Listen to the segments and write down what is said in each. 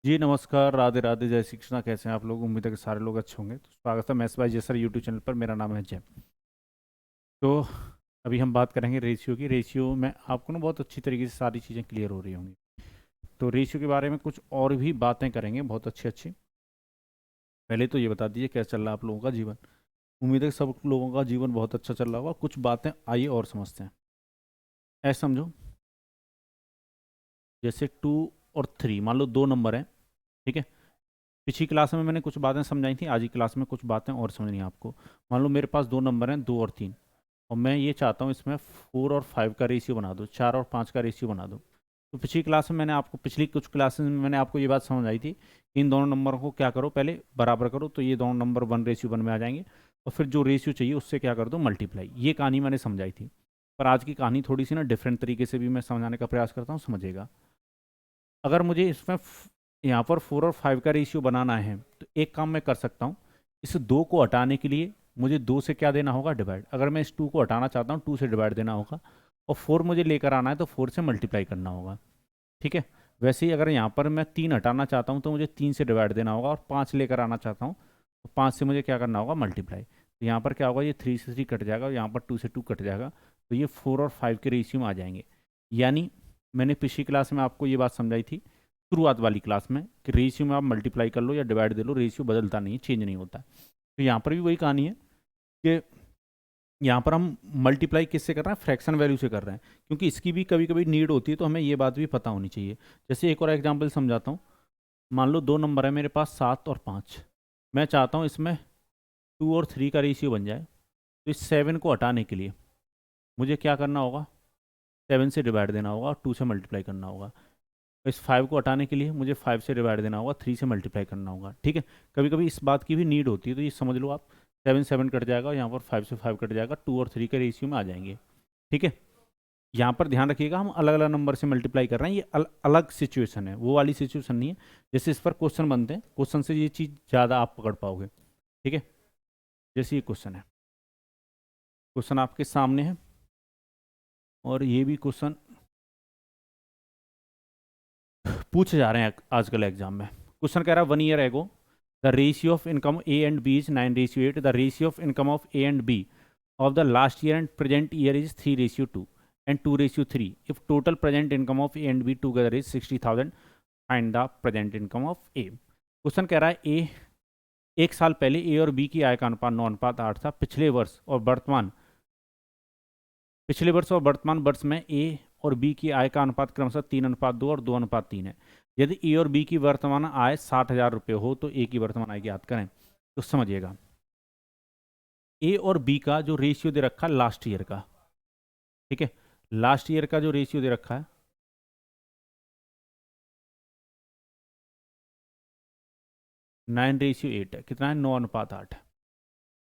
जी नमस्कार, राधे राधे, जय श्री कृष्णा। कैसे हैं आप लोग? उम्मीद है कि सारे लोग अच्छे होंगे। तो स्वागत है मैथ्स बाय जय यूट्यूब चैनल पर। मेरा नाम है जय। तो अभी हम बात करेंगे रेशियो की। रेशियो में आपको ना बहुत अच्छी तरीके से सारी चीज़ें क्लियर हो रही होंगी। तो रेशियो के बारे में कुछ और भी बातें करेंगे, बहुत अच्छी अच्छी। पहले तो ये बता दीजिए कैसा चल रहा है आप लोगों का जीवन। उम्मीद है कि सब लोगों का जीवन बहुत अच्छा चल रहा होगा। कुछ बातें आइए और समझते हैं। ऐसा समझो, जैसे 2 और 3, मान लो दो नंबर हैं। ठीक है। पिछली क्लास में मैंने कुछ बातें समझाई थी, आज की क्लास में कुछ बातें और समझनी है आपको। मान लो मेरे पास दो नंबर हैं, 2 और 3, और मैं ये चाहता हूँ इसमें 4 और 5 का रेशियो बना दो, 4 और 5 का रेशियो बना दो। तो पिछली क्लास में मैंने आपको, पिछली कुछ क्लासेस में मैंने आपको ये बात समझाई थी कि इन दोनों नंबरों को क्या करो, पहले बराबर करो, तो ये दोनों नंबर 1:1 में आ जाएंगे। और फिर जो रेशियो चाहिए उससे क्या कर दो, मल्टीप्लाई। ये कहानी मैंने समझाई थी। पर आज की कहानी थोड़ी सी ना डिफरेंट तरीके से भी मैं समझाने का प्रयास करता हूँ, समझिएगा। अगर मुझे इसमें यहाँ पर 4 और 5 का रेशियो बनाना है तो एक काम मैं कर सकता हूँ। इस 2 को हटाने के लिए मुझे 2 से क्या देना होगा, डिवाइड। अगर मैं इस 2 को हटाना चाहता हूँ, 2 से डिवाइड देना होगा। और 4 मुझे लेकर आना है तो 4 से मल्टीप्लाई करना होगा। ठीक है। वैसे ही अगर यहाँ पर मैं 3 हटाना चाहता हूँ तो मुझे 3 से डिवाइड देना होगा, और 5 लेकर आना चाहता हूँ तो 5 से मुझे क्या करना होगा, मल्टीप्लाई। तो यहाँ पर क्या होगा, ये 3 से 3 कट जाएगा, और यहाँ पर 2 से 2 कट जाएगा। तो ये 4 और 5 के रेशियो में आ जाएंगे। यानी मैंने पिछली क्लास में आपको ये बात समझाई थी, शुरुआत वाली क्लास में, कि रेशियो में आप मल्टीप्लाई कर लो या डिवाइड दे लो, रेशियो बदलता नहीं है, चेंज नहीं होता। तो यहाँ पर भी वही कहानी है कि यहाँ पर हम मल्टीप्लाई किससे कर रहे हैं, फ्रैक्शन वैल्यू से कर रहे हैं, क्योंकि इसकी भी कभी कभी नीड होती है, तो हमें ये बात भी पता होनी चाहिए। जैसे एक और एग्जांपल समझाता हूँ। मान लो दो नंबर है मेरे पास, 7 और 5। मैं चाहता हूँ इसमें 2 और 3 का रेशियो बन जाए। तो इस 7 को हटाने के लिए मुझे क्या करना होगा, 7 से डिवाइड देना होगा और 2 से मल्टीप्लाई करना होगा। इस 5 को हटाने के लिए मुझे 5 से डिवाइड देना होगा, 3 से मल्टीप्लाई करना होगा। ठीक है। कभी कभी इस बात की भी नीड होती है, तो ये समझ लो आप। 7 7 कट जाएगा, और यहाँ पर 5 से 5 कट जाएगा, 2 और 3 के रेशियो में आ जाएंगे। ठीक है। यहाँ पर ध्यान रखिएगा, हम अलग अलग नंबर से मल्टीप्लाई कर रहे हैं। ये अलग सिचुएशन है, वो वाली सिचुएशन नहीं है। जैसे इस पर क्वेश्चन बनते हैं, क्वेश्चन से ये चीज़ ज़्यादा आप पकड़ पाओगे। ठीक है। जैसे ये क्वेश्चन है, क्वेश्चन आपके सामने है, और ये भी क्वेश्चन पूछे जा रहे हैं आजकल एग्जाम में। क्वेश्चन कह रहा है, 1 year ago the ratio of income A and B is 9:8। The ratio of income of A and B of the last year and present year is 3:2 and 2:3. If total present income of A and B together is 60,000, find the present income of A. Question कह रहा है, ए एक साल पहले ए और B की आय का अनुपात 9:8 था। पिछले वर्ष और वर्तमान वर्ष में ए और बी की आय का अनुपात क्रमशः 3:2 और 2:3 है। यदि ए और बी की वर्तमान आय 60,000 रुपये हो तो ए की वर्तमान आय ज्ञात करें। तो समझिएगा, ए और बी का जो रेशियो दे रखा है लास्ट ईयर का, ठीक है, लास्ट ईयर का जो रेशियो दे रखा है 9:8 है। कितना है, 9:8।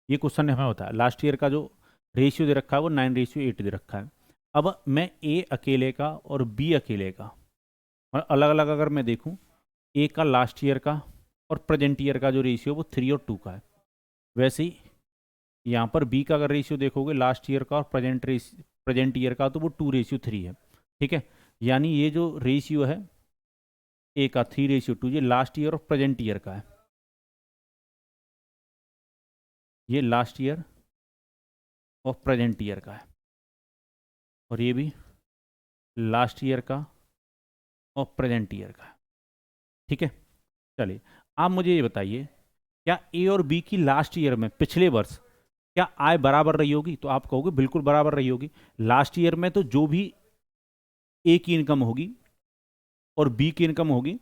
ये क्वेश्चन ने हमें बताया लास्ट ईयर का जो रेशियो दे रखा है वो 9:8 दे रखा है। अब मैं ए अकेले का और बी अकेले का, और अलग अलग अगर मैं देखूं, ए का लास्ट ईयर का और प्रेजेंट ईयर का जो रेशियो वो 3 और 2 का है। वैसे ही यहाँ पर बी का अगर रेशियो देखोगे लास्ट ईयर का और प्रेजेंट ईयर का, तो वो 2:3 है। ठीक है। यानी ये जो रेशियो है ए का 3:2, ये लास्ट ईयर और प्रेजेंट ईयर का है। ये लास्ट ईयर और प्रेजेंट ईयर का है, और ये भी लास्ट ईयर का और प्रेजेंट ईयर का है। ठीक है। चलिए, आप मुझे ये बताइए, क्या ए और बी की लास्ट ईयर में, पिछले वर्ष, क्या आय बराबर रही होगी? तो आप कहोगे बिल्कुल बराबर रही होगी। लास्ट ईयर में तो जो भी ए की इनकम होगी और बी की इनकम होगी,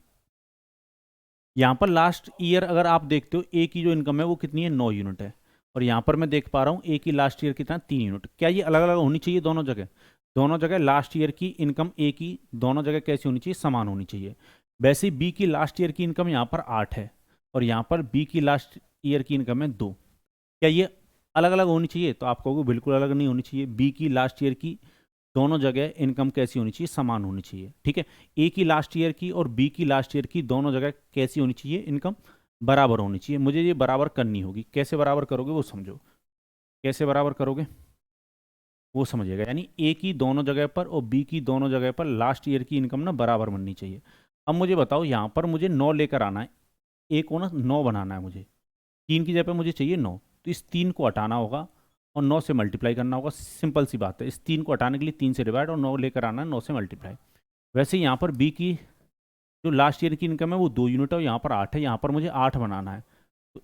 यहाँ पर लास्ट ईयर अगर आप देखते हो ए की जो इनकम है वो कितनी है, 9 यूनिट है। और यहाँ पर मैं देख पा रहा हूँ ए की लास्ट ईयर कितना, 3 यूनिट। क्या ये अलग अलग होनी चाहिए दोनों जगह? दोनों जगह लास्ट ईयर की इनकम ए की दोनों जगह कैसी होनी चाहिए, समान होनी चाहिए। वैसे ही बी की लास्ट ईयर की इनकम यहाँ पर 8 है, और यहाँ पर बी की लास्ट ईयर की इनकम है 2। क्या ये अलग अलग होनी चाहिए? तो आप कहोगे बिल्कुल अलग नहीं होनी चाहिए। बी की लास्ट ईयर की दोनों जगह इनकम कैसी होनी चाहिए, समान होनी चाहिए। ठीक है। ए की लास्ट ईयर की और बी की लास्ट ईयर की दोनों जगह कैसी होनी चाहिए, इनकम बराबर होनी चाहिए। मुझे ये बराबर करनी होगी। कैसे बराबर करोगे वो समझो, कैसे बराबर करोगे वो समझिएगा। यानी ए की दोनों जगह पर और बी की दोनों जगह पर लास्ट ईयर की इनकम ना बराबर बननी चाहिए। अब मुझे बताओ, यहाँ पर मुझे 9 लेकर आना है, एक को ना 9 बनाना है मुझे, 3 की जगह पे मुझे चाहिए 9, तो इस 3 को हटाना होगा और 9 से मल्टीप्लाई करना होगा। सिंपल सी बात है, इस 3 को हटाने के लिए 3 से डिवाइड और 9 लेकर आना है 9 से मल्टीप्लाई। वैसे यहाँ पर बी की जो लास्ट ईयर की इनकम है वो 2 यूनिट है और यहाँ पर 8 है, यहाँ पर मुझे 8 बनाना है। तो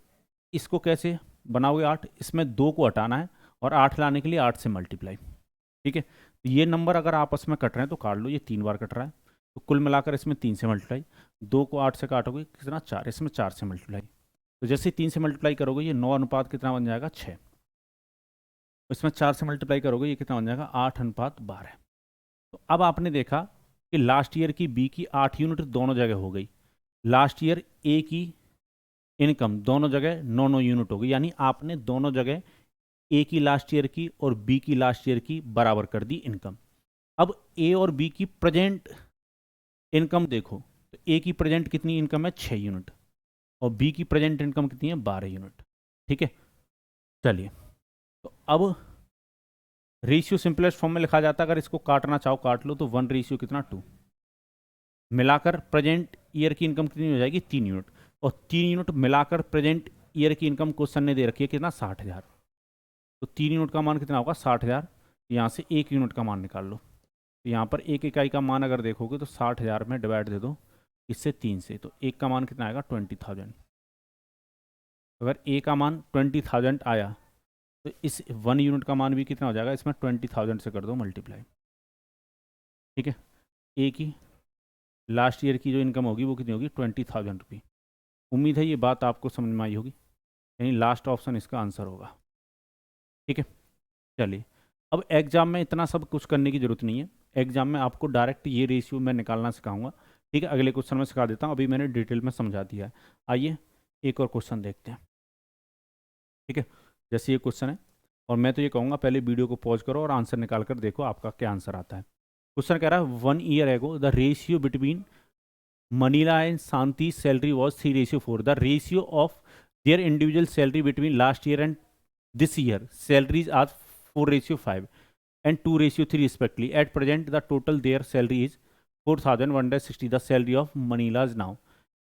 इसको कैसे बनाओगे 8, इसमें 2 को हटाना है और 8 लाने के लिए 8 से मल्टीप्लाई। ठीक है, तो ये नंबर अगर आपस में कट रहे हैं तो काट लो, ये 3 बार कट रहा है, तो कुल मिलाकर इसमें 3 से मल्टीप्लाई, 2 को 8 से काटोगे कितना 4, इसमें 4 से मल्टीप्लाई। तो जैसे 3 से मल्टीप्लाई करोगे ये 9 अनुपात कितना बन जाएगा 6, इसमें 4 से मल्टीप्लाई करोगे ये कितना बन जाएगा 8 अनुपात 12। तो अब आपने देखा कि लास्ट ईयर की बी की 8 यूनिट दोनों जगह हो गई, लास्ट ईयर ए की इनकम दोनों जगह 9 यूनिट हो गई, यानी आपने दोनों जगह ए की लास्ट ईयर की और बी की लास्ट ईयर की बराबर कर दी इनकम। अब ए और बी की प्रेजेंट इनकम देखो, तो ए की प्रेजेंट कितनी इनकम है 6 यूनिट और बी की प्रेजेंट इनकम कितनी है 12 यूनिट। ठीक है, चलिए, तो अब रेशियो सिंपलेस्ट फॉर्म में लिखा जाता है, अगर इसको काटना चाहो काट लो, तो 1 रेशियो कितना 2, मिलाकर प्रेजेंट ईयर की इनकम कितनी हो जाएगी 3 यूनिट, और 3 यूनिट मिलाकर प्रेजेंट ईयर की इनकम क्वेश्चन ने दे रखी है कितना 60,000, तो 3 यूनिट का मान कितना होगा 60,000, यहाँ से 1 यूनिट का मान निकाल लो, तो यहाँ पर 1 इकाई का मान अगर देखोगे तो 60,000 में डिवाइड दे दो इससे 3 से, तो 1 का मान कितना आएगा 20,000। अगर ए का मान 20,000 आया तो इस 1 यूनिट का मान भी कितना हो जाएगा, इसमें 20,000 से कर दो मल्टीप्लाई। ठीक है, ए की लास्ट ईयर की जो इनकम होगी वो कितनी होगी 20,000 रुपये। उम्मीद है ये बात आपको समझ में आई होगी, यानी लास्ट ऑप्शन इसका आंसर होगा। ठीक है, चलिए, अब एग्जाम में इतना सब कुछ करने की जरूरत नहीं है, एग्जाम में आपको डायरेक्ट ये रेशियो मैं निकालना सिखाऊंगा। ठीक है, अगले क्वेश्चन में सिखा देता हूँ, अभी मैंने डिटेल में समझा दिया है। आइए एक और क्वेश्चन देखते हैं। ठीक है, जैसे ये क्वेश्चन है, और मैं तो ये कहूँगा पहले वीडियो को पॉज करो और आंसर निकाल कर देखो आपका क्या आंसर आता है। क्वेश्चन कह रहा है 1 year ago the ratio between Manila and Shanti salary was 3:4, the ratio of their individual salary between last year and this year salaries are 4:5 and 2:3 respectively. At present the total their salary is 4,160. The salary of Manila is now.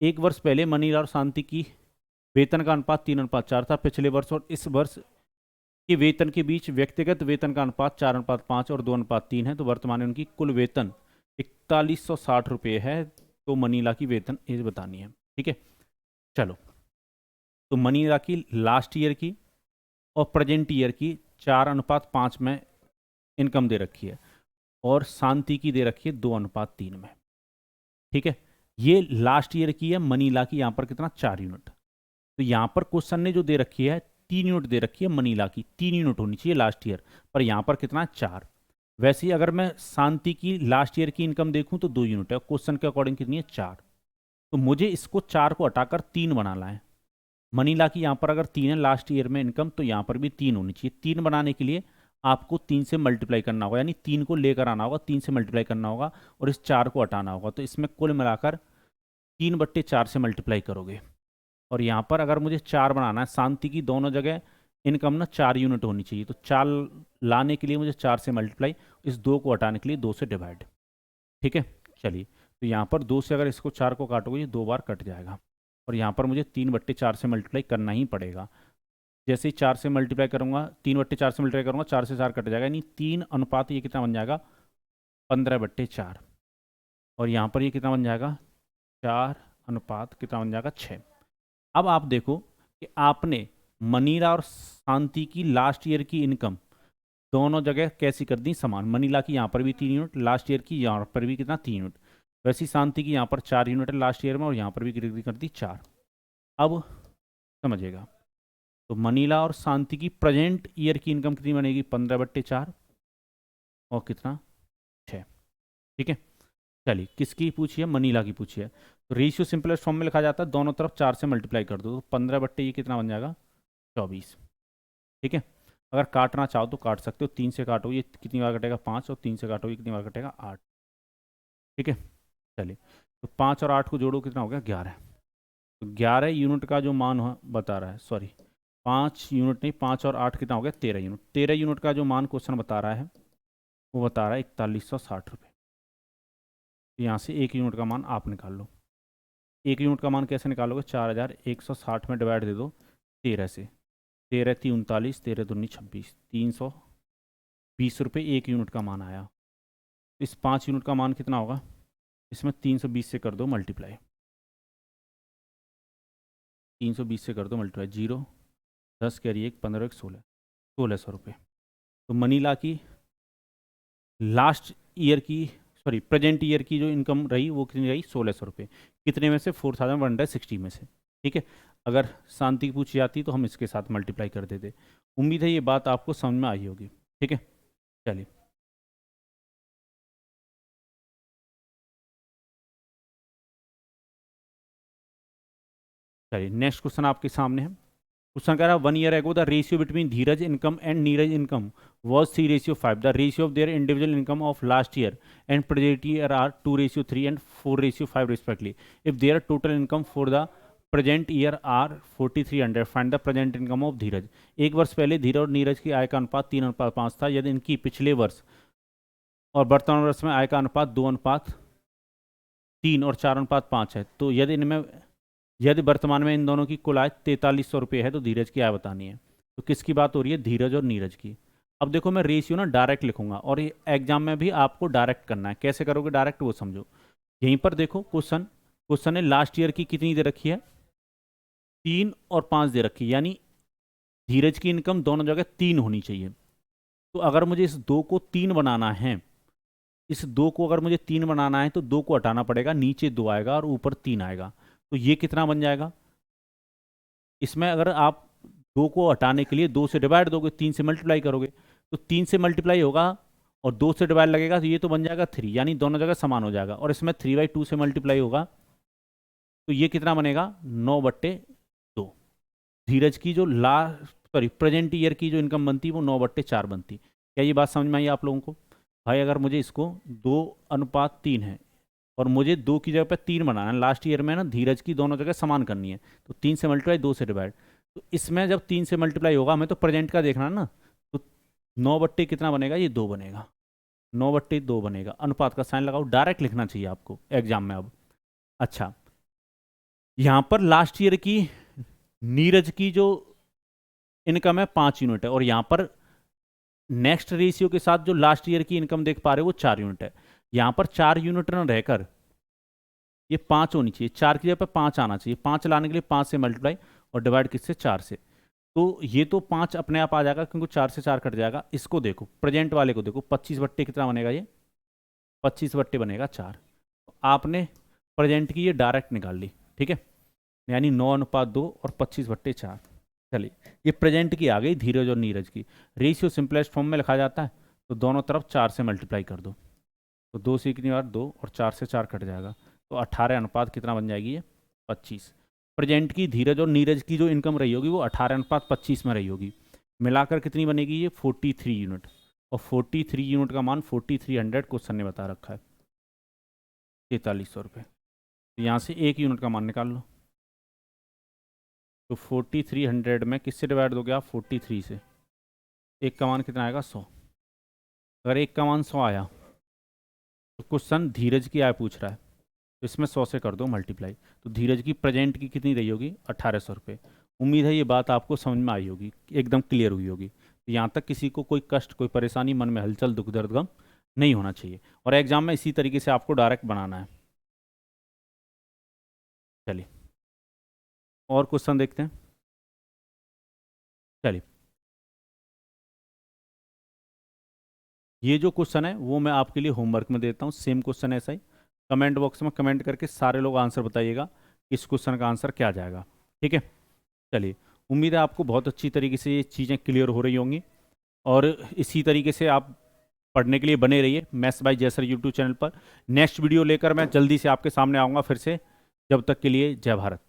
एक वर्ष पहले Manila और शांति की वेतन का अनुपात 3:4 था, पिछले वर्ष और इस वर्ष के वेतन के बीच व्यक्तिगत वेतन का अनुपात 4:5 और 2:3 है, तो वर्तमान में उनकी कुल वेतन 4160 रुपये है, तो मनीला की वेतन एज बतानी है। ठीक है, चलो, तो मनीला की लास्ट ईयर की और प्रेजेंट ईयर की 4:5 में इनकम दे रखी है और शांति की दे रखी है 2:3 में। ठीक है, ये लास्ट ईयर की है, मनीला की यहाँ पर कितना 4 यूनिट, तो यहाँ पर क्वेश्चन ने जो दे रखी है 3 यूनिट दे रखी है, मनीला की 3 यूनिट होनी चाहिए लास्ट ईयर, पर यहाँ पर कितना 4। वैसे ही अगर मैं शांति की लास्ट ईयर की इनकम देखूँ तो 2 यूनिट है, क्वेश्चन के अकॉर्डिंग कितनी है 4, तो मुझे इसको 4 को हटाकर 3 बनाना है। मनीला की यहाँ पर अगर 3 है लास्ट ईयर में इनकम, तो यहाँ पर भी 3 होनी चाहिए। 3 बनाने के लिए आपको 3 से मल्टीप्लाई करना होगा, यानी 3 को लेकर आना होगा, 3 से मल्टीप्लाई करना होगा और इस 4 को हटाना होगा, तो इसमें कुल मिलाकर 3/4 से मल्टीप्लाई करोगे। और यहाँ पर अगर मुझे 4 बनाना है, शांति की दोनों जगह इनकम ना 4 यूनिट होनी चाहिए, तो 4 लाने के लिए मुझे 4 से मल्टीप्लाई, इस 2 को हटाने के लिए 2 से डिवाइड। ठीक है, चलिए, तो यहाँ पर 2 से अगर इसको 4 को काटोगे ये 2 बार कट जाएगा और यहाँ पर मुझे 3/4 से मल्टीप्लाई करना ही पड़ेगा। जैसे ही 4 से मल्टीप्लाई करूँगा, 3/4 से मल्टीप्लाई करूँगा, 4 से 4 कट जाएगा, यानी 3 अनुपात ये कितना बन जाएगा 15/4, और यहाँ पर ये कितना बन जाएगा 4 अनुपात कितना बन जाएगा 6। अब आप देखो कि आपने मनीला और शांति की लास्ट ईयर की इनकम दोनों जगह कैसी कर दी समान, मनीला की यहाँ पर भी 3 यूनिट, लास्ट ईयर की यहाँ पर भी कितना 3 यूनिट, वैसी शांति की यहाँ पर 4 यूनिट है लास्ट ईयर में और यहाँ पर भी कितनी कर दी 4। अब समझिएगा, तो मनीला और शांति की प्रेजेंट ईयर की इनकम कितनी बनेगी 15/4 और कितना 6। ठीक है, चलिए, किसकी पूछी है मनीला की पूछी है, तो रेशियो सिंपलेस्ट फॉर्म में लिखा जाता है दोनों तरफ 4 से मल्टीप्लाई कर दो, तो 15 ये कितना बन जाएगा 24। ठीक है, अगर काटना चाहो तो काट सकते हो, 3 से काटो ये कितनी बार कटेगा 5 और 3 से काटो ये कितनी बार कटेगा 8। ठीक है, चलिए, तो 5 और 8 को जोड़ो कितना हो गया 11, तो 11 यूनिट का जो मान बता रहा है, सॉरी 5 यूनिट नहीं, 5 और 8 कितना हो गया 13 यूनिट, 13 यूनिट का जो मान क्वेश्चन बता रहा है वो बता रहा है 4160 रुपये। तो यहाँ से 1 यूनिट का मान आप निकाल लो। 1 यूनिट का मान कैसे निकालोगे? 4160 में डिवाइड दे दो 13 से। 13 3 39, 13 दूनी 26, 320 रुपये 1 यूनिट का मान आया। इस 5 यूनिट का मान कितना होगा? इसमें 320 से कर दो मल्टीप्लाई, 320 से कर दो मल्टीप्लाई, 0 10 कैरी 1 15 1 16, 1600 रुपये। तो मनीला की लास्ट ईयर की सॉरी प्रेजेंट ईयर की जो इनकम रही वो कितनी रही? 1600 रुपये। कितने में से? 4160 में से। ठीक है, अगर शांति पूछी जाती तो हम इसके साथ मल्टीप्लाई कर देते। उम्मीद है ये बात आपको समझ में आई होगी। ठीक है, चलिए चलिए नेक्स्ट क्वेश्चन आपके सामने है। क्वेश्चन कह रहा है 1 year ago the ratio between Dheeraj income and Neeraj income was 3:5. The ratio of their individual income of last year and present year are 2:3 and 4:5 respectively. If their total income for the present year are 4300, find the present income of Dheeraj. एक वर्ष पहले धीरज और नीरज की आय का अनुपात 3:5 था. यदि इनकी पिछले वर्ष और वर्तमान वर्ष में आय का अनुपात 2:3 और 4:5 है, तो यदि वर्तमान में इन दोनों की कुल आय 4300 रुपये है तो धीरज की आय बतानी है. तो किसकी बात हो रही है? धीरज और नीरज की. अब देखो मैं रेशियो ना डायरेक्ट लिखूंगा और ये एग्जाम में भी आपको डायरेक्ट करना है. कैसे करोगे डायरेक्ट वो समझो. यहीं पर देखो क्वेश्चन ने लास्ट ईयर की कितनी दे रखी है? 3 और 5 दे रखी है, यानी धीरज की इनकम दोनों जगह 3 होनी चाहिए. तो अगर मुझे इस 2 को 3 बनाना है, इस 2 को अगर मुझे 3 बनाना है तो 2 को हटाना पड़ेगा, नीचे 2 आएगा और ऊपर 3 आएगा. तो ये कितना बन जाएगा? इसमें अगर आप 2 को हटाने के लिए 2 से डिवाइड दोगे, 3 से मल्टीप्लाई करोगे, तो 3 से मल्टीप्लाई होगा और 2 से डिवाइड लगेगा, तो ये तो बन जाएगा 3, यानी दोनों जगह समान हो जाएगा. और इसमें 3/2 से मल्टीप्लाई होगा तो ये कितना बनेगा? 9/2. धीरज की जो प्रेजेंट ईयर की जो इनकम बनती वो 9/4 बनती. क्या ये बात समझ में आई आप लोगों को? भाई अगर मुझे इसको 2:3 है और मुझे 2 की जगह पे 3 बनाना है, लास्ट ईयर में ना धीरज की दोनों जगह समान करनी है, तो 3 से मल्टीप्लाई 2 से डिवाइड. तो इसमें जब 3 से मल्टीप्लाई होगा, हमें तो प्रेजेंट का देखना है ना, तो 9/, कितना बनेगा? ये 2 बनेगा, 9/2 बनेगा. अनुपात का साइन लगाओ, डायरेक्ट लिखना चाहिए आपको एग्जाम में. अब अच्छा, यहां पर लास्ट ईयर की नीरज की जो इनकम है 5 यूनिट है और यहां पर नेक्स्ट रेशियो के साथ जो लास्ट ईयर की इनकम देख पा रहे हो वो 4 यूनिट है. यहां पर 4 यूनिट न रहकर ये 5 होनी चाहिए, 4 की जगह पे 5 आना चाहिए. 5 लाने के लिए 5 से मल्टीप्लाई और डिवाइड किससे? 4 से. तो ये तो 5 अपने आप आ जाएगा क्योंकि 4 से 4 कट जाएगा. इसको देखो, प्रेजेंट वाले को देखो, 25/, कितना बनेगा? ये 25/, बनेगा 4. तो आपने प्रेजेंट की ये डायरेक्ट निकाल ली. ठीक है, यानी 9:2 और 25/4. चलिए, ये प्रेजेंट की आ गई धीरज और नीरज की. रेशियो सिंपलेस्ट फॉर्म में लिखा जाता है, तो दोनों तरफ 4 से मल्टीप्लाई कर दो. तो 2 से कितनी बार? 2 और 4 से 4 कट जाएगा, तो 18 अनुपात कितना बन जाएगी? ये 25. प्रेजेंट की धीरज और नीरज की जो इनकम रही होगी वो 18:25 में रही होगी. मिलाकर कितनी बनेगी? ये 43 यूनिट. और 43 यूनिट का मान 4300 क्वेश्चन ने बता रखा है, 4300 रुपये. तो यहाँ से 1 यूनिट का मान निकाल लो. तो 4300 में किससे डिवाइड दोगे आप? 43 से. 1 का मान कितना आएगा? 100. अगर 1 का मान 100 आया तो क्वेश्चन धीरज की आय पूछ रहा है, तो इसमें 100 से कर दो मल्टीप्लाई. तो धीरज की प्रेजेंट की कितनी रही होगी? 1800 रुपये. उम्मीद है ये बात आपको समझ में आई होगी, एकदम क्लियर हुई होगी. तो यहाँ तक किसी को कोई कष्ट, कोई परेशानी, मन में हलचल, दुख दर्द, गम नहीं होना चाहिए. और एग्जाम में इसी तरीके से आपको डायरेक्ट बनाना है. चलिए और क्वेश्चन देखते हैं. चलिए, ये जो क्वेश्चन है वो मैं आपके लिए होमवर्क में देता हूँ. सेम क्वेश्चन ऐसा ही. कमेंट बॉक्स में कमेंट करके सारे लोग आंसर बताइएगा इस क्वेश्चन का आंसर क्या जाएगा. ठीक है, चलिए, उम्मीद है आपको बहुत अच्छी तरीके से ये चीज़ें क्लियर हो रही होंगी और इसी तरीके से आप पढ़ने के लिए बने रहिए मैथ्स बाय जय सर यूट्यूब चैनल पर. नेक्स्ट वीडियो लेकर मैं जल्दी से आपके सामने आऊँगा फिर से. जब तक के लिए जय भारत.